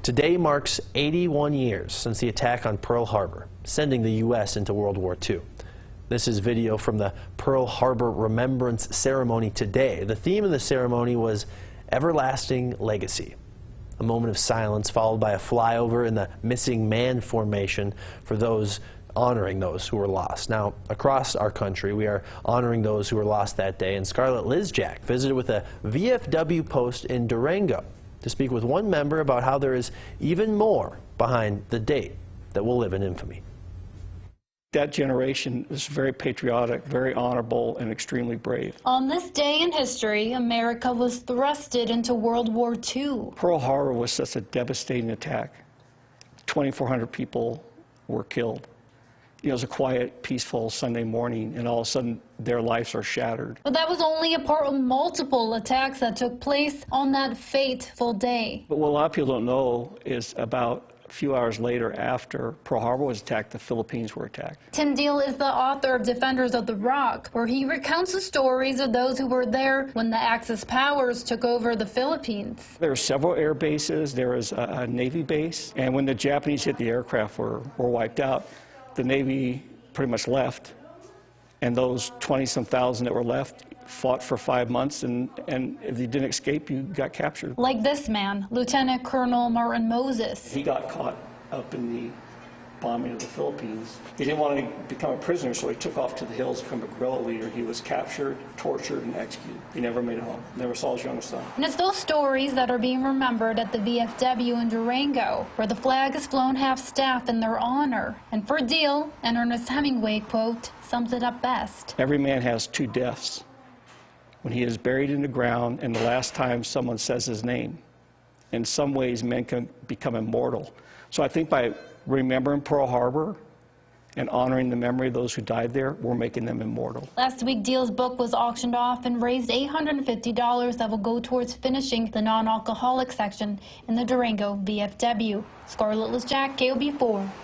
Today marks 81 years since the attack on Pearl Harbor, sending the U.S. into World War II. This is video from the Pearl Harbor Remembrance Ceremony today. The theme of the ceremony was Everlasting Legacy. A moment of silence followed by a flyover in the Missing Man formation for those honoring those who were lost. Now, across our country, we are honoring those who were lost that day, and Scarlett Lizjack visited with a VFW post in Durango to speak with one member about how there is even more behind the date that will live in infamy. That generation is very patriotic, very honorable, and extremely brave. On this day in history, America was thrusted into World War II. Pearl Harbor was such a devastating attack. 2,400 people were killed. You know, it was a quiet, peaceful Sunday morning, and all of a sudden their lives are shattered. But that was only a part of multiple attacks that took place on that fateful day. But what a lot of people don't know is about a few hours later, after Pearl Harbor was attacked, the Philippines were attacked. Tim Deal is the author of Defenders of the Rock, where he recounts the stories of those who were there when the Axis powers took over the Philippines. There were several air bases, there was a Navy base, and when the Japanese hit, the aircraft were wiped out. The Navy pretty much left, and those 20-some thousand that were left fought for 5 months, and if you didn't escape, you got captured. Like this man, Lieutenant Colonel Martin Moses. He got caught up in the bombing of the Philippines. He didn't want to become a prisoner, so he took off to the hills to become a guerrilla leader. He was captured, tortured, and executed. He never made it home, never saw his youngest son. And it's those stories that are being remembered at the VFW in Durango, where the flag is flown half-staff in their honor. And for Deal, an Ernest Hemingway quote sums it up best. Every man has two deaths: when he is buried in the ground and the last time someone says his name. In some ways, men can become immortal. So I think by remembering Pearl Harbor and honoring the memory of those who died there, we're making them immortal. Last week, Deal's book was auctioned off and raised $850 that will go towards finishing the non-alcoholic section in the Durango VFW. Scarlett Lizjack, KOB4.